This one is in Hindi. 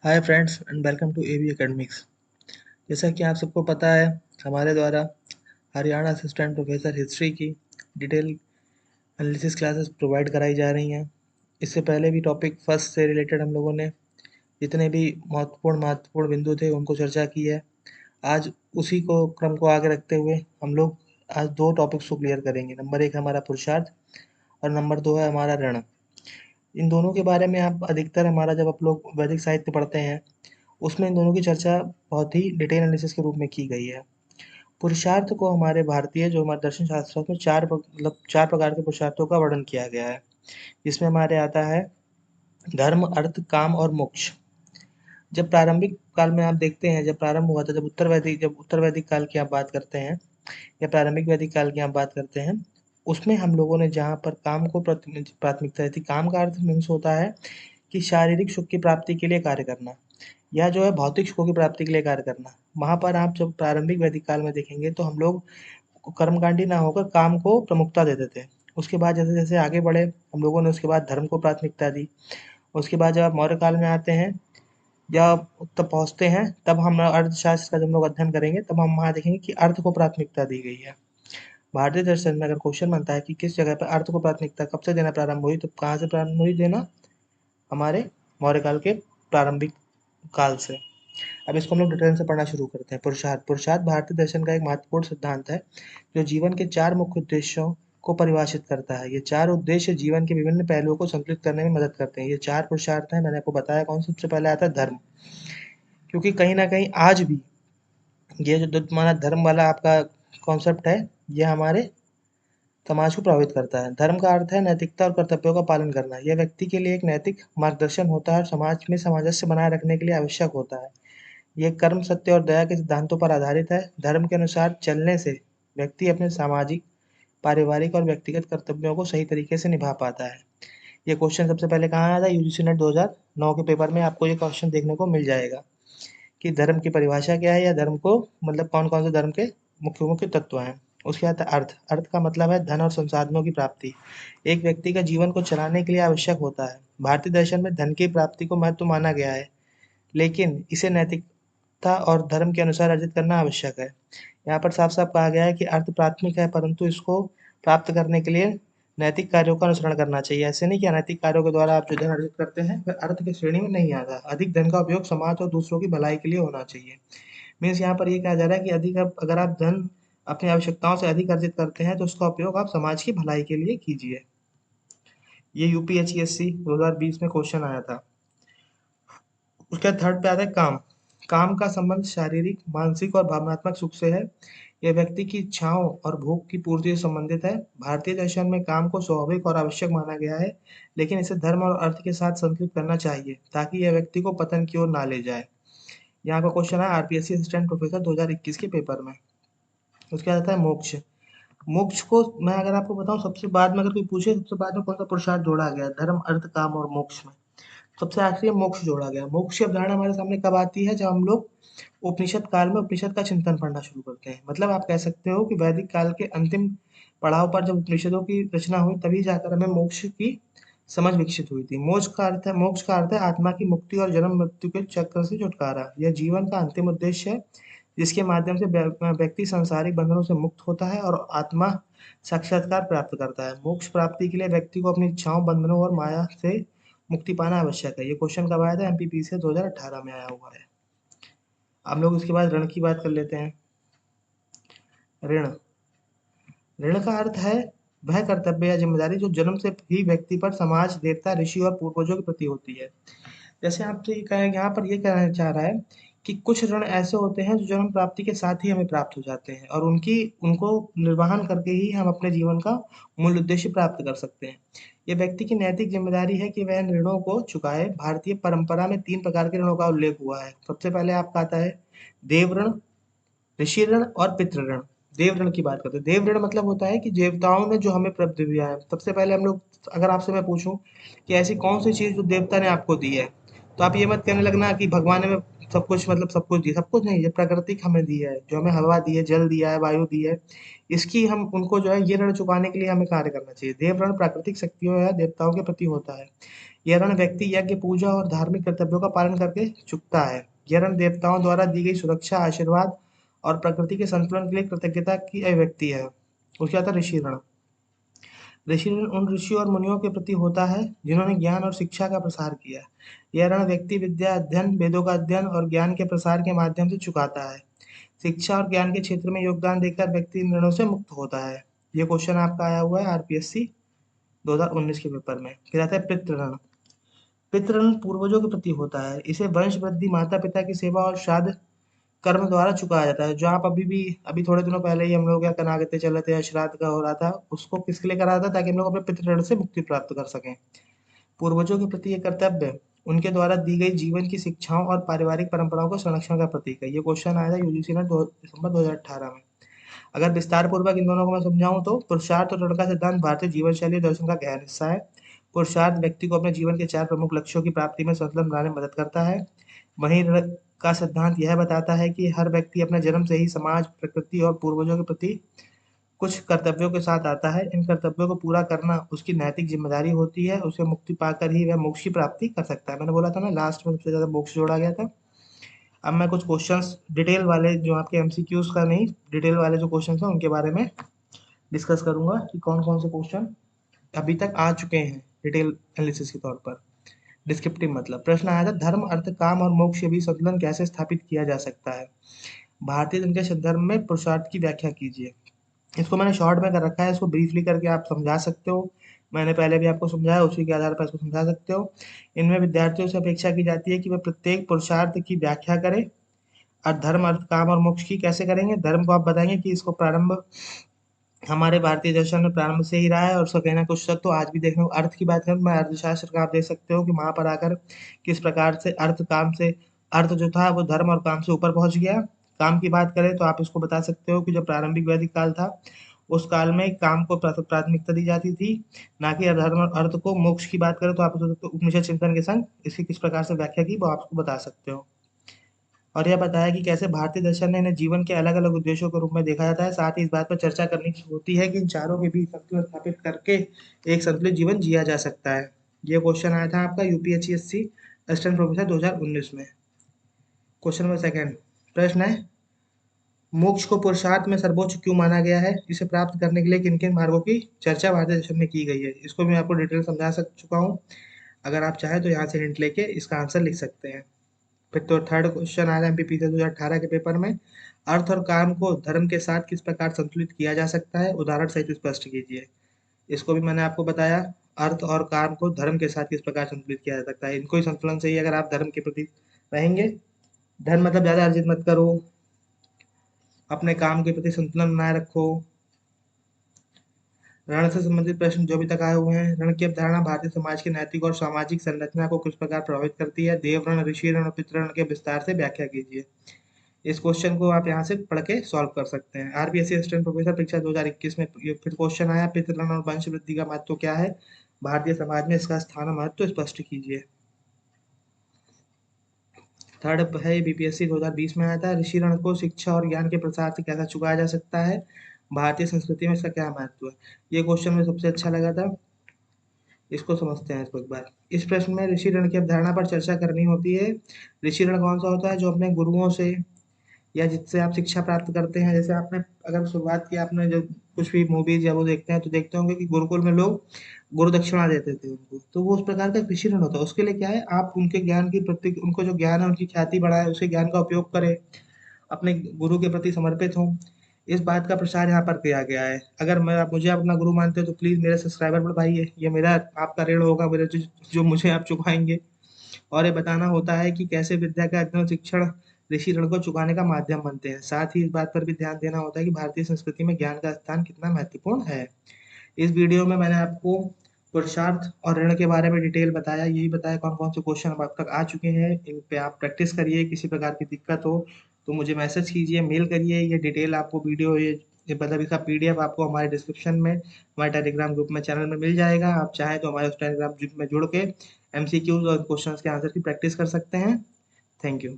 Hi friends and welcome to AB academics. जैसा कि आप सबको पता है, हमारे द्वारा हरियाणा असिस्टेंट प्रोफेसर हिस्ट्री की डिटेल एनालिसिस क्लासेस प्रोवाइड कराई जा रही हैं। इससे पहले भी टॉपिक फर्स्ट से रिलेटेड हम लोगों ने जितने भी महत्वपूर्ण बिंदु थे उनको चर्चा की है। आज उसी को क्रम को आगे रखते हुए हम लोग आज दो टॉपिक्स को क्लियर करेंगे। नंबर एक हमारा पुरुषार्थ और नंबर दो है हमारा ऋण। इन दोनों के बारे में आप अधिकतर हमारा जब आप लोग वैदिक साहित्य पढ़ते हैं उसमें इन दोनों की चर्चा बहुत ही डिटेल एनालिसिस के रूप में की गई है। पुरुषार्थ को हमारे भारतीय जो हमारे दर्शन शास्त्रों में चार प्रकार के पुरुषार्थों का वर्णन किया गया है। जिसमें हमारे आता है धर्म, अर्थ, काम और मोक्ष। जब प्रारंभिक काल में आप देखते हैं, जब प्रारंभ हुआ था, जब उत्तर वैदिक काल की आप बात करते हैं या प्रारंभिक वैदिक काल की आप बात करते हैं, उसमें हम लोगों ने जहाँ पर काम को प्राथमिकता दी थी। काम का अर्थ मीन्स होता है कि शारीरिक सुख की प्राप्ति के लिए कार्य करना या जो है भौतिक सुखों की प्राप्ति के लिए कार्य करना। वहाँ पर आप जब प्रारंभिक वैदिक काल में देखेंगे तो हम लोग कर्मकांडी ना होकर काम को प्रमुखता देते थे। उसके बाद जैसे-जैसे आगे बढ़े हम लोगों ने उसके बाद धर्म को प्राथमिकता दी। उसके बाद जब आप मौर्य काल में आते हैं या तब पहुँचते हैं, तब हम अर्थशास्त्र का जब हम लोग अध्ययन करेंगे तब हम वहाँ देखेंगे कि अर्थ को प्राथमिकता दी गई है। भारतीय दर्शन में अगर क्वेश्चन बनता है कि किस जगह पे अर्थ को प्राथमिकता कब से देना प्रारंभ हुई, तो कहाँ से प्रारंभ हुई देना? हमारे मौर्य काल के प्रारंभिक काल से। अब इसको हम लोग डिटेल से पढ़ना शुरू करते हैं। पुरुषार्थ पुरुषार्थ भारतीय दर्शन का एक महत्वपूर्ण सिद्धांत है जो जीवन के चार मुख्य उद्देश्यों को परिभाषित करता है। ये चार उद्देश्य जीवन के विभिन्न पहलुओं को संतुलित करने में मदद करते हैं। ये चार पुरुषार्थ हैं, मैंने आपको बताया कौन सबसे पहले आता है धर्म। क्योंकि कहीं ना कहीं आज भी ये जो तुम्हारा धर्म वाला आपका कॉन्सेप्ट है, ये हमारे समाज को प्रभावित करता है। धर्म का अर्थ है नैतिकता और कर्तव्यों का पालन करना। यह व्यक्ति के लिए एक नैतिक मार्गदर्शन होता है और समाज में सामंजस्य बनाए रखने के लिए आवश्यक होता है। ये कर्म, सत्य और दया के सिद्धांतों पर आधारित है। धर्म के अनुसार चलने से व्यक्ति अपने सामाजिक, पारिवारिक और व्यक्तिगत कर्तव्यों को सही तरीके से निभा पाता है। ये क्वेश्चन सबसे पहले कहाँ आया था? यूजीसी नेट 2009 के पेपर में आपको ये क्वेश्चन देखने को मिल जाएगा कि धर्म की परिभाषा क्या है या धर्म को मतलब कौन-कौन से धर्म के मुख्य-मुख्य तत्व हैं। उसके बाद अर्थ। अर्थ का मतलब है धन और संसाधनों की प्राप्ति। एक व्यक्ति का जीवन को चलाने के लिए आवश्यक होता है। भारतीय दर्शन में धन की प्राप्ति को महत्व माना गया है, लेकिन इसे नैतिकता और धर्म के अनुसार अर्जित करना आवश्यक है। यहाँ पर साफ-साफ कहा गया है कि अर्थ प्राथमिक है, परंतु इसको प्राप्त करने के लिए नैतिक कार्यों का अनुसरण करना चाहिए। ऐसे नहीं कि अनैतिक कार्यों के द्वारा आप जो धन अर्जित करते हैं, वह अर्थ की श्रेणी में नहीं आता। अधिक धन का उपयोग समाज और दूसरों की भलाई के लिए होना चाहिए। मीन्स यहाँ पर ये कहा जा रहा है कि अगर आप धन अपनी आवश्यकताओं से अधिक अर्जित करते हैं, तो उसका उपयोग आप समाज की भलाई के लिए कीजिए। ये यूपीएससी 2020 में क्वेश्चन आया था। उसके बाद थर्ड पे आता है काम। काम का संबंध शारीरिक, मानसिक और भावनात्मक सुख से है। यह व्यक्ति की इच्छाओं और भूख की पूर्ति से संबंधित है। भारतीय दर्शन में काम को स्वाभाविक और आवश्यक माना गया है, लेकिन इसे धर्म और अर्थ के साथ संतुलित करना चाहिए ताकि यह व्यक्ति को पतन की ओर ना ले जाए। यहाँ का क्वेश्चन है आरपीएससी असिस्टेंट प्रोफेसर 2021 के पेपर में। उसके बाद आता है मोक्ष। मोक्ष को मैं अगर आपको बताऊं, सबसे बाद में अगर कोई पूछे सबसे बाद में कौन सा पुरुषार्थ जोड़ा गया है धर्म, अर्थ, काम और मोक्ष में? सबसे आखिरी में मोक्ष जोड़ा गया। मोक्ष की अवधारणा हमारे सामने कब आती है? जब हम लोग उपनिषद काल में उपनिषद का चिंतन पढ़ना शुरू करते हैं। मतलब आप कह सकते हो कि वैदिक काल के अंतिम पड़ाव पर जब उपनिषदों की रचना हुई, तभी जाकर हमें मोक्ष की समझ विकसित हुई थी। मोक्ष का अर्थ है आत्मा की मुक्ति और जन्म मृत्यु के चक्र से छुटकारा। यह जीवन का अंतिम उद्देश्य है जिसके माध्यम से व्यक्ति सांसारिक बंधनों से मुक्त होता है और आत्मा साक्षात्कार प्राप्त करता है। मोक्ष प्राप्ति के लिए व्यक्ति को अपनी इच्छाओं, बंधनों और माया से मुक्ति पाना आवश्यक है। ये क्वेश्चन कब आया था? एमपीपी से 2018 में आया हुआ है। हम लोग इसके बाद ऋण की बात कर लेते हैं। ऋण। ऋण का अर्थ है वह कर्तव्य या जिम्मेदारी जो जन्म से ही व्यक्ति पर समाज, देवता, ऋषि और पूर्वजों के प्रति होती है। जैसे आपसे ये कहें, यहाँ पर ये कहना चाह रहा है कि कुछ ऋण ऐसे होते हैं जो जन्म प्राप्ति के साथ ही हमें प्राप्त हो जाते हैं और उनको निर्वहन करके ही हम अपने जीवन का मूल उद्देश्य प्राप्त कर सकते हैं। ये व्यक्ति की नैतिक जिम्मेदारी है कि वह इन ऋणों को चुकाए। भारतीय परंपरा में 3 प्रकार के ऋणों का उल्लेख हुआ है। सबसे पहले आपका आता है देव ऋण, ऋषि ऋण और पितृ ऋण। देव ऋण की बात करते हैं। देव ऋण मतलब होता है कि देवताओं ने जो हमें प्रदत्त दिया है। सबसे पहले हम लोग, अगर आपसे मैं पूछूं कि ऐसी कौन सी चीज जो देवता ने आपको दी है, तो आप ये मत कहने लगना कि भगवान ने हमें सब कुछ मतलब सब कुछ दिया, सब कुछ नहीं, ये प्राकृतिक हमें दिया है, जो हमें हवा दी है, जल दिया है, वायु दी है, इसकी हम उनको जो है ये ऋण चुकाने के लिए हमें कार्य करना चाहिए। देव ऋण प्राकृतिक शक्तियों या देवताओं के प्रति होता है। यह रण व्यक्ति यज्ञ, पूजा और धार्मिक कर्तव्यों का पालन करके चुकता है। यह रण देवताओं द्वारा दी गई सुरक्षा, आशीर्वाद और प्रकृति के संतुलन के लिए कृतज्ञता की अभिव्यक्ति है। उसके बाद ऋषि ऋण। ऋषि ऋण उन ऋषियों और मुनियों के प्रति होता है जिन्होंने ज्ञान और शिक्षा का प्रसार किया। यह ऋण व्यक्ति विद्या अध्ययन, वेदों का अध्ययन और ज्ञान के प्रसार के माध्यम से चुकाता है। शिक्षा और ज्ञान के क्षेत्र में योगदान देकर व्यक्ति इन ऋणों से मुक्त होता है। ये क्वेश्चन आपका आया हुआ है आरपीएससी 2019 के पेपर में। फिर आता है पितृ ऋण। पितृ पूर्वजों के प्रति होता है। इसे वंश वृद्धि, माता पिता की सेवा और श्राद्ध कर्म द्वारा चुकाया जाता है। जो आप अभी थोड़े दिनों पहले ही हम लोग क्या कनागते चले थे, श्राद्ध का हो रहा था, उसको किसके लिए करा था, ताकि हम लोग अपने पितृ ऋण से मुक्ति प्राप्त कर सकें। पूर्वजों के प्रति ये कर्तव्य उनके द्वारा दी गई जीवन की शिक्षाओं और पारिवारिक परंपराओं का संरक्षण का प्रतीक है। ये क्वेश्चन आया था यूजीसी ने दिसंबर 2018 में। अगर विस्तार पूर्वक इन दोनों को मैं समझाऊं तो पुरुषार्थ और ऋण का सिद्धांत भारतीय जीवन शैली दर्शन का गहन हिस्सा है। पुरुषार्थ व्यक्ति को अपने जीवन के 4 प्रमुख लक्ष्यों की प्राप्ति में संतुलन बनाने में मदद करता है। वहीं ऋण का सिद्धांत यह बताता है कि हर व्यक्ति अपने जन्म से ही समाज, प्रकृति और पूर्वजों के प्रति कुछ कर्तव्यों के साथ आता है। इन कर्तव्यों को पूरा करना उसकी नैतिक जिम्मेदारी होती है। उसे मुक्ति पाकर ही वह मोक्ष की प्राप्ति कर सकता है। मैंने बोला था ना लास्ट में सबसे ज्यादा मोक्ष जोड़ा गया था। अब मैं कुछ क्वेश्चंस डिटेल वाले, जो आपके एमसीक्यूज का नहीं, डिटेल वाले जो क्वेश्चंस हैं उनके बारे में डिस्कस करूंगा कि कौन कौन से क्वेश्चन अभी तक आ चुके हैं डिटेल एनालिसिस के तौर पर। डिस्क्रिप्टिव मतलब प्रश्न आया था, धर्म, अर्थ, काम और मोक्ष के बीच संतुलन कैसे स्थापित किया जा सकता है? भारतीय धर्म के संदर्भ में पुरुषार्थ की व्याख्या कीजिए। इसको मैंने शॉर्ट में कर रखा है, इसको ब्रीफली करके आप समझा सकते हो। मैंने पहले भी आपको समझाया, उसी के आधार पर इसको समझा सकते हो। इनमें विद्यार्थियों से अपेक्षा की जाती है कि वे प्रत्येक पुरुषार्थ की व्याख्या करें। और धर्म, अर्थ, काम और मोक्ष की कैसे करेंगे? धर्म को आप बताएंगे कि इसको प्रारंभ हमारे भारतीय दर्शन में प्रारंभ से ही रहा है और उसका कहना कुछ तक तो आज भी देखने को। अर्थ की बात करें, मैं अर्थशास्त्र का आप देख सकते हो कि वहां पर आकर किस प्रकार से अर्थ काम से, अर्थ जो था वो धर्म और काम से ऊपर पहुंच गया। काम की बात करें तो आप इसको बता सकते हो कि जो प्रारंभिक वैदिक काल था उस काल में काम को प्राथमिकता दी जाती थी, ना कि धर्म और अर्थ को। मोक्ष की बात करें तो आप उपनिषद चिंतन के संग इसकी किस प्रकार से व्याख्या की वो आपको बता सकते हो। और यह बताया कि कैसे भारतीय दर्शन ने इन्हें जीवन के अलग अलग उद्देश्यों के रूप में देखा जाता है। साथ ही इस बात पर चर्चा करनी होती है कि इन चारों के बीच संतुलन स्थापित करके एक संतुलित जीवन जिया जा सकता है। ये क्वेश्चन आया था आपका यूपीएससी असिस्टेंट प्रोफेसर 2019 में। क्वेश्चन नंबर सेकंड प्रश्न है, मोक्ष को पुरुषार्थ में सर्वोच्च क्यों माना गया है? इसे प्राप्त करने के लिए किन किन मार्गों की चर्चा भारतीय दर्शन में की गई है? इसको मैं आपको डिटेल समझा चुका हूँ। अगर आप चाहें तो यहाँ से हिंट लेके इसका आंसर लिख सकते हैं। फिर तो थर्ड क्वेश्चन आया एमपीपी 2018 के पेपर में, अर्थ और काम को धर्म के साथ किस प्रकार संतुलित किया जा सकता है? उदाहरण सहित स्पष्ट कीजिए। इसको भी मैंने आपको बताया, अर्थ और काम को धर्म के साथ किस प्रकार संतुलित किया जा सकता है। इनको ही संतुलन से ही अगर आप धर्म के प्रति रहेंगे, धर्म मतलब ज्यादा अर्जित मत करो, अपने काम के प्रति संतुलन बनाए रखो। ऋण से संबंधित प्रश्न जो भी तक आए हुए हैं, ऋण की अवधारणा भारतीय समाज की नैतिक और सामाजिक संरचना को किस प्रकार प्रभावित करती है? देव ऋण, ऋषि ऋण और पितृ ऋण के विस्तार से व्याख्या कीजिए। इस क्वेश्चन को आप यहाँ से पढ़ के सॉल्व कर सकते हैं। आरबीएससी असिस्टेंट प्रोफेसर परीक्षा 2021 में ये फिर क्वेश्चन आया, पितृ ऋण और वंश वृद्धि का महत्व क्या है? भारतीय समाज में इसका स्थान और महत्व स्पष्ट कीजिए। थर्ड है बीपीएससी 2020 में आया था, ऋषि ऋण को शिक्षा और ज्ञान के प्रसार से कैसा चुकाया जा सकता है? भारतीय संस्कृति में इसका क्या महत्व है? ये क्वेश्चन मुझे सबसे अच्छा लगा था। इसको समझते हैं इसको एक बार। इस प्रश्न में ऋषि ऋण की अवधारणा पर चर्चा करनी होती है। ऋषि ऋण कौन सा होता है? जो अपने गुरुओं से या जिससे आप शिक्षा प्राप्त करते हैं। जैसे आपने अगर शुरुआत की, आपने जो कुछ भी मूवीज या वो देखते हैं तो देखते होंगे कि गुरुकुल में लोग गुरु दक्षिणा देते थे उनको, तो वो उस प्रकार का ऋषि ऋण होता है। उसके लिए क्या है, आप उनके ज्ञान की प्रति, उनको जो ज्ञान है उनकी ख्याति बढ़ाए, उसे ज्ञान का उपयोग करें, अपने गुरु के प्रति समर्पित हों। इस बात का प्रसार यहाँ पर किया गया है। अगर मैं आप मुझे अपना गुरु मानते हो तो प्लीज मेरे सब्सक्राइबर बढ़ाइए, ये मेरा आपका ऋण होगा, मेरे जो मुझे आप चुकाएंगे। और ये बताना होता है कि कैसे विद्या का अध्ययन, शिक्षण ऋषि ऋण को चुकाने का माध्यम बनते हैं। साथ ही इस बात पर भी ध्यान देना होता है कि भारतीय संस्कृति में ज्ञान का स्थान कितना महत्वपूर्ण है। इस वीडियो में मैंने आपको पुरुषार्थ और ऋण के बारे में डिटेल बताया, यही बताया कौन कौन से क्वेश्चन अब तक आ चुके हैं। इन पे आप प्रैक्टिस करिए, किसी प्रकार की दिक्कत हो तो मुझे मैसेज कीजिए, मेल करिए। ये डिटेल आपको वीडियो, ये मतलब इसका पीडीएफ आपको हमारे डिस्क्रिप्शन में, हमारे टेलीग्राम ग्रुप में, चैनल में मिल जाएगा। आप चाहें तो हमारे उस टेलीग्राम ग्रुप में जुड़ के MCQs और क्वेश्चंस के आंसर की प्रैक्टिस कर सकते हैं। Thank you.